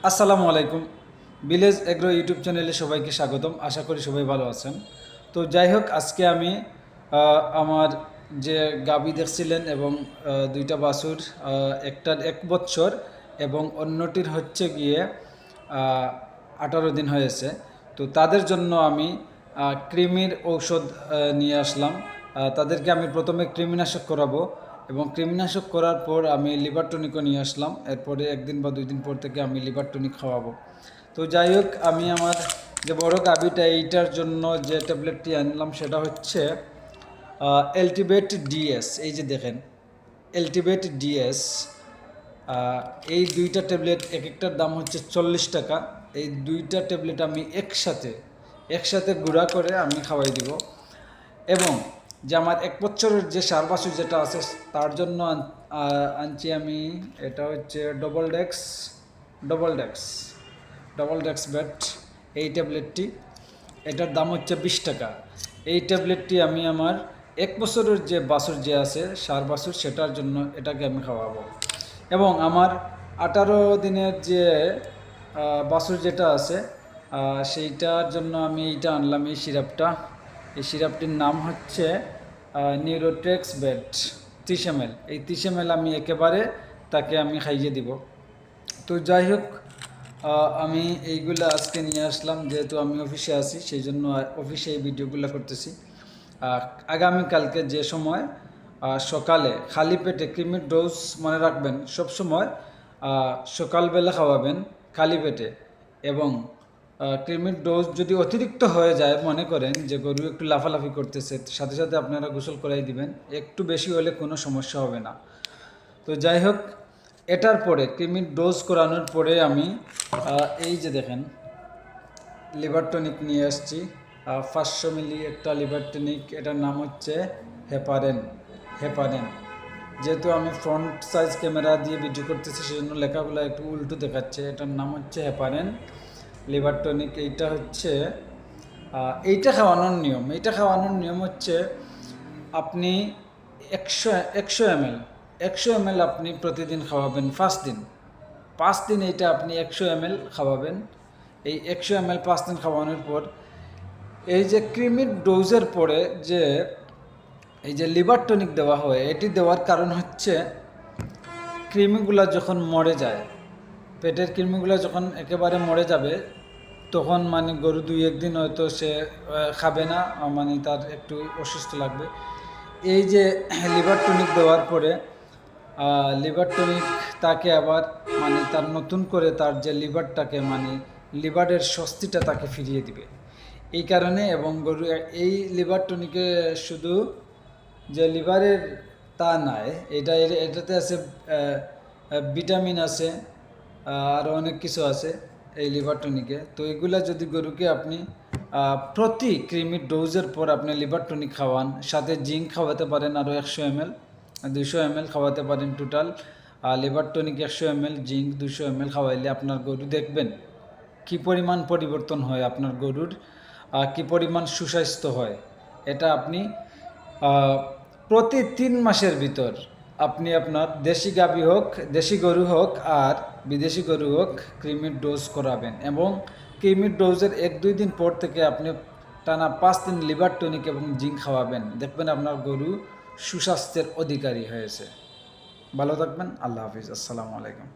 আসসালামু আলাইকুম। Village agro YouTube চ্যানেলে সবাইকে স্বাগতম। আশা করি সবাই ভালো আছেন। তো যাই হোক, আজকে আমি আমার যে গাবি দেখছিলেন এবং দুইটা বাছুর, একটার 1 বছর এবং অন্যটির হচ্ছে গিয়ে 18 দিন হয়েছে। তো তাদের জন্য আমি কৃমির ঔষধ নিয়ে আসলাম। তাদেরকে আমি প্রথমে কৃমিনাশক করাবো এবং কৃমিনাশক করার পর আমি লিভার টনিকও নিয়ে আসলাম। এরপরে 1 দিন বা 2 দিন পর থেকে আমি লিভার টনিক খাওয়াবো। তো যাই হোক, আমি আমার যে বড় গাভিটা এইটার জন্য যে ট্যাবলেটটি আনলাম সেটা হচ্ছে এলটিবেট ডিএস। এই যে দেখেন, এলটিবেট ডিএস। এই দুইটা ট্যাবলেট এক একটার দাম হচ্ছে 40 টাকা। এই দুইটা ট্যাবলেট আমি একসাথে গুঁড়া করে আমি খাওয়াই দিব। এবং যে আমার 1 বছরের যে সার বাছুর যেটা আছে তার জন্য আনছি আমি, এটা হচ্ছে ডবল ডেক্স ব্যাট। এই ট্যাবলেটটি, এটার দাম হচ্ছে 20 টাকা। এই ট্যাবলেটটি আমি আমার 1 বছরের যে বাছুর যে আছে সার বাছুর সেটার জন্য এটাকে আমি খাওয়াবো। এবং আমার 18 দিনের যে বাছুর যেটা আছে সেইটার জন্য আমি এইটা আনলাম, এই সিরাপটা। এই সিরাপটির নাম হচ্ছে নিউরোট্রেক্স বেড 30 ml। এই 30 ml আমি একেবারে তাকে আমি খাইয়ে দিব। তো যাই হোক, আমি এইগুলো আজকে নিয়ে আসলাম, যেহেতু আমি অফিসে আছি সেই জন্য অফিসে এই ভিডিওগুলো করতেছি। আগামীকালকে যে সময় সকালে খালি পেটে কৃমির ডোজ মনে রাখবেন, সবসময় সকালবেলা খাওয়াবেন খালি পেটে। এবং কৃমির ডোজ যদি অতিরিক্ত হয়ে যায়, মনে করেন যে গরু একটু লাফালাফি করতেছে, সাথে সাথে আপনারা গোসল করাই দিবেন। একটু বেশি হলে কোনো সমস্যা হবে না। তো যাই হোক, এটার পরে কৃমির ডোজ করানোর পরে আমি এই যে দেখেন লিভার টনিক নিয়ে আসছি। 500 মিলি একটা লিভার টনিক, এটার নাম হচ্ছে হেপারেন। যেহেতু আমি ফ্রন্ট সাইজ ক্যামেরা দিয়ে ভিডিও করতেছি সেজন্য লেখাগুলো একটু উল্টো দেখাচ্ছে। এটার নাম হচ্ছে হেপারেন লিভার টনিক। এইটা হচ্ছে এইটা খাওয়ানোর নিয়ম হচ্ছে আপনি 100 ml আপনি প্রতিদিন খাওয়াবেন 5 দিন। 5 দিন এইটা আপনি 100 ml খাওয়াবেন। এই 100 ml 5 দিন খাওয়ানোর পর এই যে কৃমির ডোজের পরে যে এই যে লিভার টনিক দেওয়া হয়, এটি দেওয়ার কারণ হচ্ছে কৃমিগুলা যখন মরে যায়, পেটের কৃমিগুলো যখন একেবারে মরে যাবে, তখন মানে গরু 2-1 দিন হয়তো সে খাবে না, মানে তার একটু অসুস্থ লাগবে। এই যে লিভার টনিক দেওয়ার পরে লিভার টনিক তাকে আবার মানে তার নতুন করে তার যে লিভারটাকে মানে লিভারের স্বস্তিটা তাকে ফিরিয়ে দিবে। এই কারণে এবং গরু এই লিভার টনিকে শুধু যে লিভারের তা নয়, এটাতে আছে ভিটামিন আছে, আরও অনেক কিছু আছে এই লিভার টনিকে। তো এগুলা যদি গরুকে আপনি প্রতি কৃমির ডোজের পর আপনি লিভার টনিক খাওয়ান, সাথে জিঙ্ক খাওয়াতে পারেন আরও 100 ml, 200 ml খাওয়াতে পারেন total. Liver tonic 100 ml, zinc 200 ml খাওয়াইলে আপনার গরু দেখবেন কি পরিমাণ পরিবর্তন হয়, আপনার গরুর কি পরিমাণ সুস্বাস্থ্য হয়। এটা আপনি প্রতি 3 মাসের ভিতর আপনি আপনার দেশি গাভী হোক, দেশি গরু হোক আর বিদেশি গরু হোক, কৃমির ডোজ করাবেন। এবং কৃমির ডোজের 1-2 দিন পর থেকে আপনি টানা 5 দিন লিভার টনিক এবং জিঙ্ক খাওয়াবেন। দেখবেন আপনার গরু সুস্বাস্থ্যের অধিকারী হয়েছে। ভালো থাকবেন। আল্লাহ হাফিজ। আসসালামু আলাইকুম।